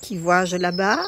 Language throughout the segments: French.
Qui vois-je là-bas?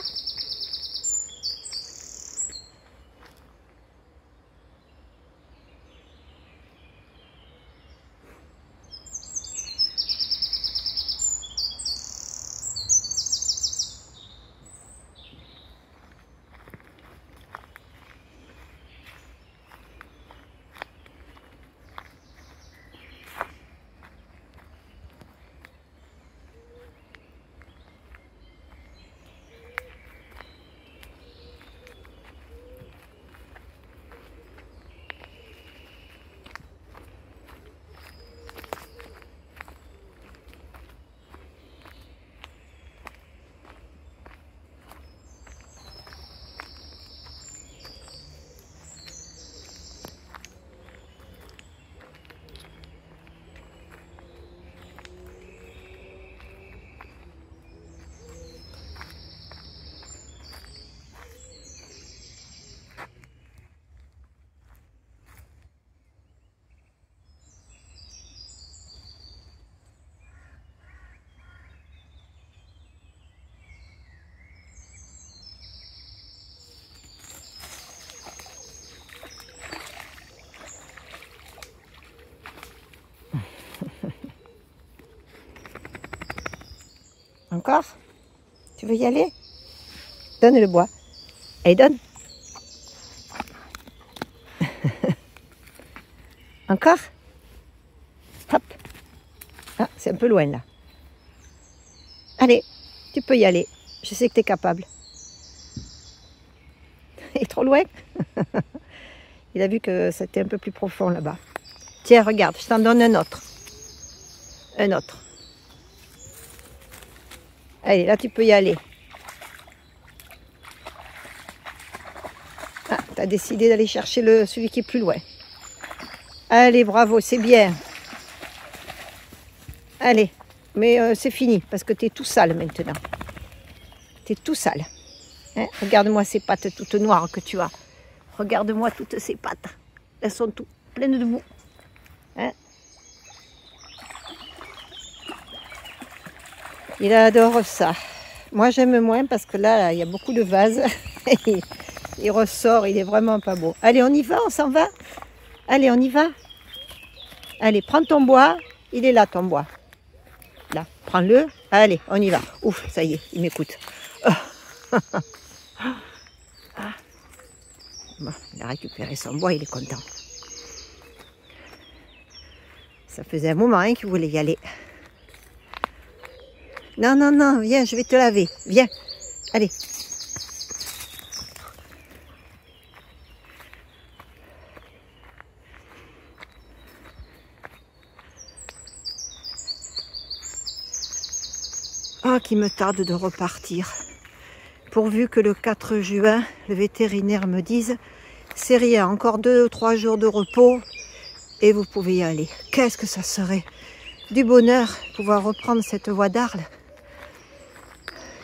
Encore? Tu veux y aller? Donne le bois. Allez, donne. Encore? Hop. Ah, c'est un peu loin là. Allez, tu peux y aller. Je sais que tu es capable. Il est trop loin? Il a vu que c'était un peu plus profond là-bas. Tiens, regarde, je t'en donne un autre. Un autre. Allez, là tu peux y aller. Ah, tu as décidé d'aller chercher celui qui est plus loin. Allez, bravo, c'est bien. Allez, mais c'est fini, parce que tu es tout sale maintenant. Tu es tout sale. Hein? Regarde-moi ces pattes toutes noires que tu as. Regarde-moi toutes ces pattes. Elles sont toutes pleines de boue. Hein? Il adore ça. Moi, j'aime moins parce que là, il y a beaucoup de vases. Il ressort, il est vraiment pas beau. Allez, on y va, on s'en va. Allez, on y va. Allez, prends ton bois. Il est là, ton bois. Là, prends-le. Allez, on y va. Ouf, ça y est, il m'écoute. Bon, il a récupéré son bois, il est content. Ça faisait un moment qu'il voulait y aller. Non, non, non, viens, je vais te laver. Viens, allez. Oh, qu'il me tarde de repartir. Pourvu que le 4 juin, le vétérinaire me dise, c'est rien, encore 2 ou 3 jours de repos et vous pouvez y aller. Qu'est-ce que ça serait du bonheur pouvoir reprendre cette voie d'Arles.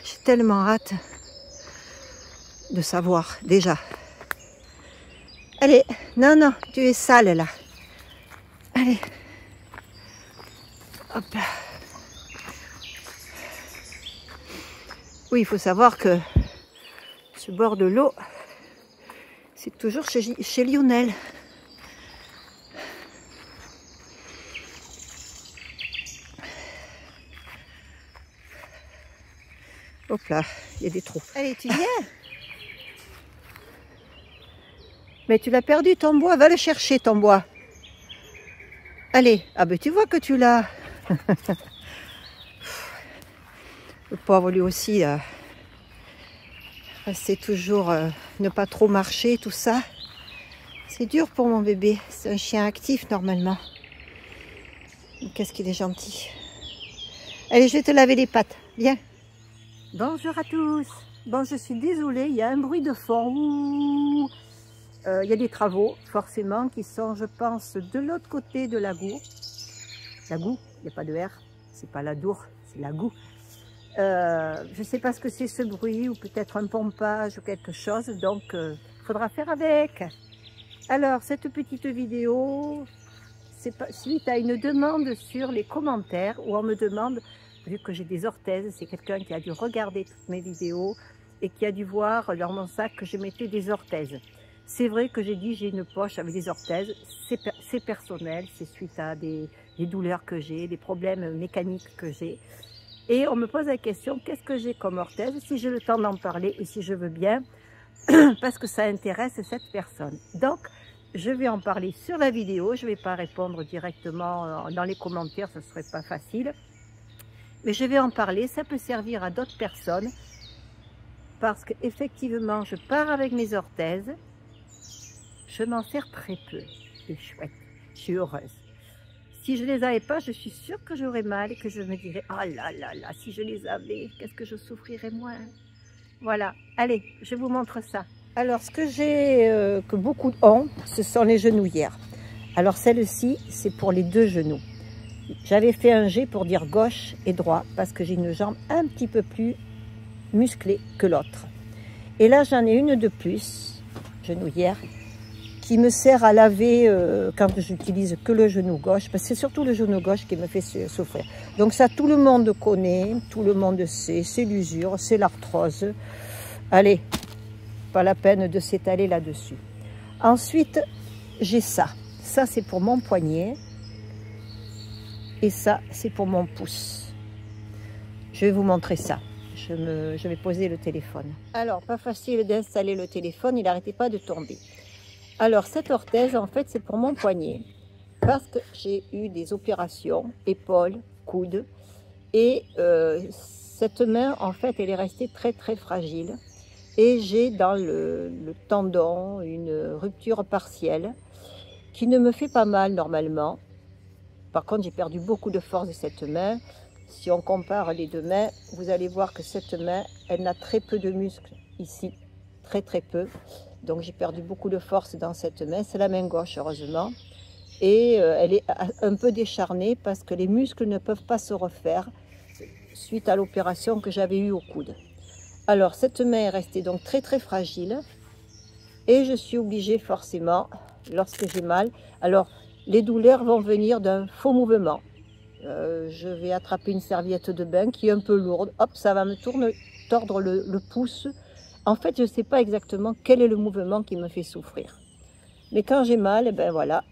J'ai tellement hâte de savoir déjà. Allez, non, non, tu es sale là. Allez. Hop. Oui, il faut savoir que ce bord de l'eau, c'est toujours chez Lionel. Hop là, il y a des trous. Allez, tu viens? Mais tu l'as perdu ton bois, va le chercher ton bois. Allez, ah ben tu vois que tu l'as. Le pauvre lui aussi, c'est toujours ne pas trop marcher, tout ça. C'est dur pour mon bébé, c'est un chien actif normalement. Qu'est-ce qu'il est gentil. Allez, je vais te laver les pattes, viens. Bonjour à tous. Bon, je suis désolée, il y a un bruit de fond. Il y a des travaux, forcément, qui sont, je pense, de l'autre côté de la goue. La goue, il n'y a pas de R, c'est pas la dour, c'est la goue. Je ne sais pas ce que c'est ce bruit, ou peut-être un pompage ou quelque chose, donc il faudra faire avec. Alors, cette petite vidéo, c'est suite à une demande sur les commentaires, où on me demande vu que j'ai des orthèses. C'est quelqu'un qui a dû regarder toutes mes vidéos et qui a dû voir dans mon sac que je mettais des orthèses. C'est vrai que j'ai dit j'ai une poche avec des orthèses, c'est personnel, c'est suite à des douleurs que j'ai, des problèmes mécaniques que j'ai. Et on me pose la question, qu'est-ce que j'ai comme orthèse? Si j'ai le temps d'en parler et si je veux bien, parce que ça intéresse cette personne. Donc, je vais en parler sur la vidéo, je ne vais pas répondre directement dans les commentaires, ce ne serait pas facile. Mais je vais en parler, ça peut servir à d'autres personnes, parce qu'effectivement, je pars avec mes orthèses, je m'en sers très peu, c'est chouette, je suis heureuse. Si je ne les avais pas, je suis sûre que j'aurais mal et que je me dirais « Oh là là là, si je les avais, qu'est-ce que je souffrirais moins ?» Voilà, allez, je vous montre ça. Alors, ce que j'ai, que beaucoup ont, ce sont les genouillères. Alors, celle-ci, c'est pour les deux genoux. J'avais fait un G pour dire gauche et droit, parce que j'ai une jambe un petit peu plus musclée que l'autre. Et là, j'en ai une de plus, genouillère, qui me sert à laver quand j'utilise que le genou gauche, parce que c'est surtout le genou gauche qui me fait souffrir. Donc ça, tout le monde connaît, tout le monde sait, c'est l'usure, c'est l'arthrose. Allez, pas la peine de s'étaler là-dessus. Ensuite, j'ai ça. Ça, c'est pour mon poignet. Et ça, c'est pour mon pouce. Je vais vous montrer ça. Je vais poser le téléphone. Alors, pas facile d'installer le téléphone, il n'arrêtait pas de tomber. Alors, cette orthèse, en fait, c'est pour mon poignet. Parce que j'ai eu des opérations, épaules, coudes. Et cette main, en fait, elle est restée très, très fragile. Et j'ai dans le tendon une rupture partielle qui ne me fait pas mal normalement. Par contre, j'ai perdu beaucoup de force de cette main. Si on compare les deux mains, vous allez voir que cette main, elle n'a très peu de muscles ici. Très, très peu. Donc j'ai perdu beaucoup de force dans cette main, c'est la main gauche heureusement, et elle est un peu décharnée parce que les muscles ne peuvent pas se refaire suite à l'opération que j'avais eue au coude. Alors cette main est restée donc très très fragile et je suis obligée forcément, lorsque j'ai mal, alors les douleurs vont venir d'un faux mouvement. Je vais attraper une serviette de bain qui est un peu lourde, hop, ça va me tordre le pouce. En fait, je ne sais pas exactement quel est le mouvement qui me fait souffrir. Mais quand j'ai mal, eh ben voilà,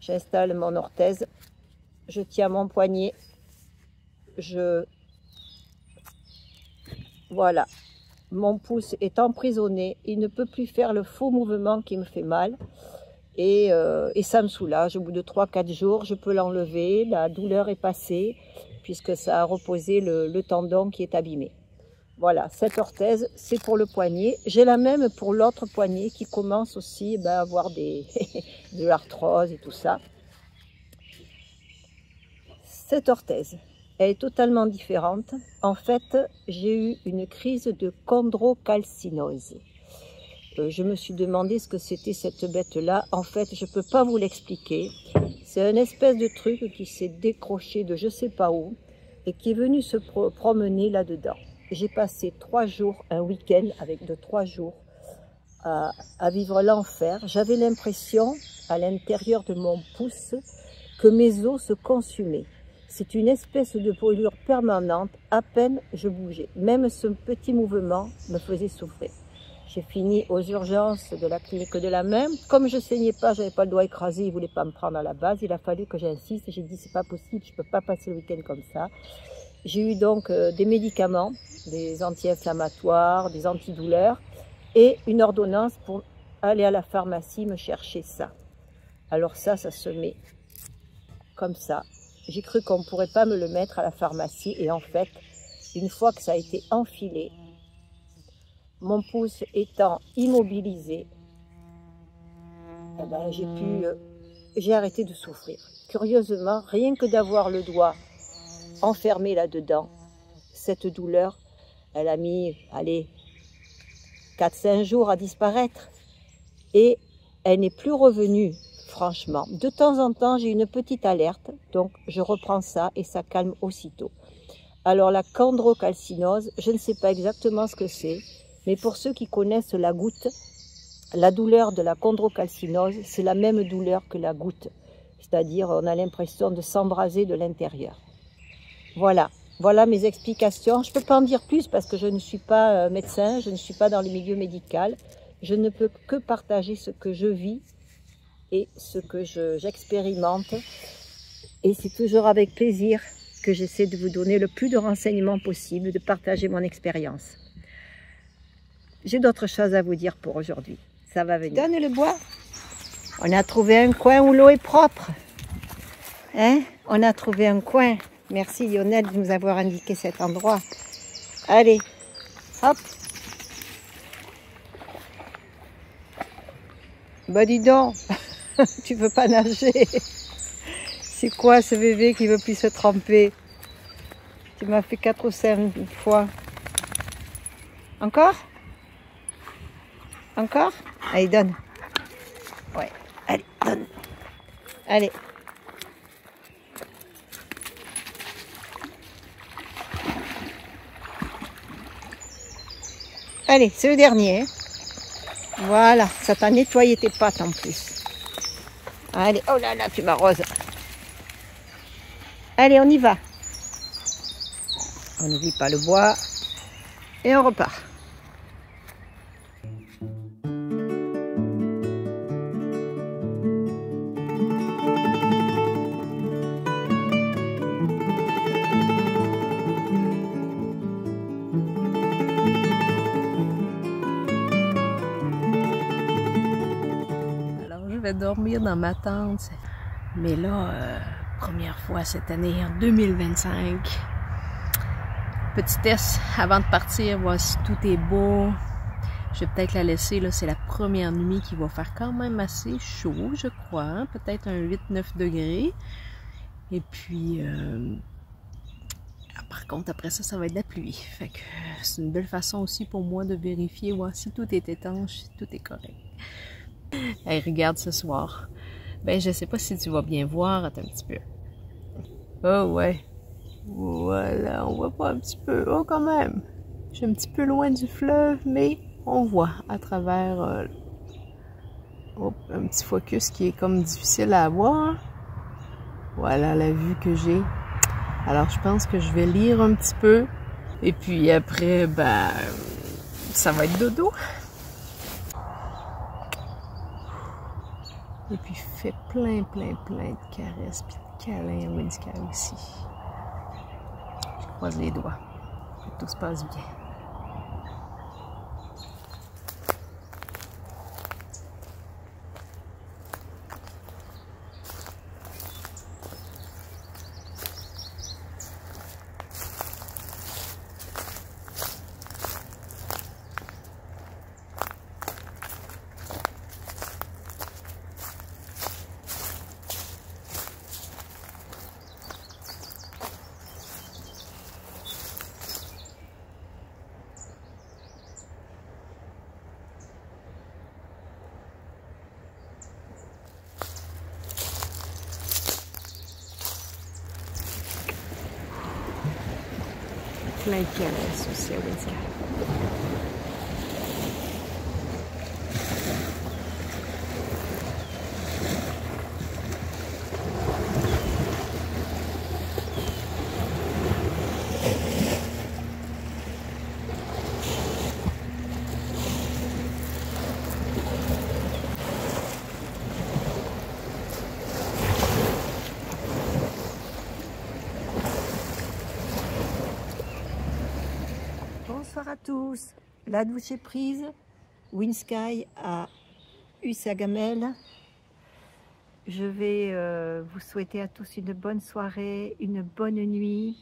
j'installe mon orthèse, je tiens mon poignet, voilà, mon pouce est emprisonné, il ne peut plus faire le faux mouvement qui me fait mal. Et ça me soulage. Au bout de 3-4 jours, je peux l'enlever, la douleur est passée, puisque ça a reposé le tendon qui est abîmé. Voilà, cette orthèse, c'est pour le poignet. J'ai la même pour l'autre poignet qui commence aussi à avoir de l'arthrose et tout ça. Cette orthèse, elle est totalement différente. En fait, j'ai eu une crise de chondrocalcinose. Je me suis demandé ce que c'était cette bête-là. En fait, je ne peux pas vous l'expliquer. C'est une espèce de truc qui s'est décroché de je ne sais pas où et qui est venu se promener là-dedans. J'ai passé 3 jours, un week-end avec de 3 jours à vivre l'enfer. J'avais l'impression, à l'intérieur de mon pouce, que mes os se consumaient. C'est une espèce de brûlure permanente, à peine je bougeais. Même ce petit mouvement me faisait souffrir. J'ai fini aux urgences de la clinique de la main. Comme je ne saignais pas, je n'avais pas le doigt écrasé, ils ne voulaient pas me prendre à la base. Il a fallu que j'insiste. J'ai dit, c'est pas possible, je ne peux pas passer le week-end comme ça. J'ai eu donc des médicaments, des anti-inflammatoires, des antidouleurs et une ordonnance pour aller à la pharmacie me chercher ça. Alors ça se met comme ça. J'ai cru qu'on ne pourrait pas me le mettre à la pharmacie et en fait, une fois que ça a été enfilé, mon pouce étant immobilisé, eh ben, j'ai arrêté de souffrir. Curieusement, rien que d'avoir le doigt enfermé là-dedans, cette douleur, elle a mis, allez, 4-5 jours à disparaître. Et elle n'est plus revenue, franchement. De temps en temps, j'ai une petite alerte, donc je reprends ça et ça calme aussitôt. Alors la chondrocalcinose, je ne sais pas exactement ce que c'est, mais pour ceux qui connaissent la goutte, la douleur de la chondrocalcinose, c'est la même douleur que la goutte. C'est-à-dire, on a l'impression de s'embraser de l'intérieur. Voilà. Voilà mes explications. Je ne peux pas en dire plus parce que je ne suis pas médecin, je ne suis pas dans le milieu médical. Je ne peux que partager ce que je vis et ce que j'expérimente. Et c'est toujours avec plaisir que j'essaie de vous donner le plus de renseignements possible, de partager mon expérience. J'ai d'autres choses à vous dire pour aujourd'hui. Ça va venir. Donne le bois. On a trouvé un coin où l'eau est propre. Hein? On a trouvé un coin. Merci Lionel de nous avoir indiqué cet endroit. Allez, hop. Bah dis donc, tu veux pas nager. C'est quoi ce bébé qui veut plus se tremper? Tu m'as fait 4 ou 5 fois. Encore? Encore? Allez, donne. Ouais, allez, donne. Allez. Allez, c'est le dernier. Hein. Voilà, ça t'a nettoyé tes pattes en plus. Allez, oh là là, tu m'arroses. Allez, on y va. On n'oublie pas le bois. Et on repart. Dormir dans ma tente, mais là, première fois cette année, en 2025. Petit test avant de partir, voir si tout est beau. Je vais peut-être la laisser, là, c'est la première nuit qui va faire quand même assez chaud, je crois, hein? Peut-être un 8-9 degrés. Et puis, par contre, après ça, ça va être de la pluie. Fait que c'est une belle façon aussi pour moi de vérifier, voir si tout est étanche, si tout est correct. Hey, regarde ce soir. Ben, je sais pas si tu vas bien voir. Attends un petit peu. Oh, ouais. Voilà, on voit pas un petit peu. Oh, quand même. Je suis un petit peu loin du fleuve, mais on voit à travers un petit focus qui est comme difficile à avoir. Voilà la vue que j'ai. Alors, je pense que je vais lire un petit peu. Et puis après, ben, ça va être dodo. Et puis fait plein de caresses puis de câlins à Winsky aussi. Je croise les doigts. Que tout se passe bien. Plein de caresses aussi à Winsky. Bonsoir à tous. La douche est prise. Winsky a eu sa gamelle. Je vais vous souhaiter à tous une bonne soirée, une bonne nuit.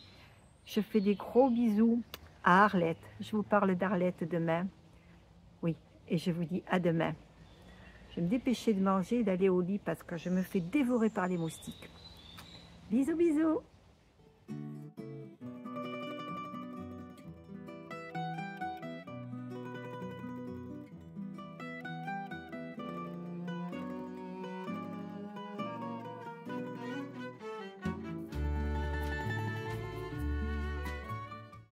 Je fais des gros bisous à Arlette. Je vous parle d'Arlette demain. Oui, et je vous dis à demain. Je vais me dépêcher de manger et d'aller au lit parce que je me fais dévorer par les moustiques. Bisous, bisous.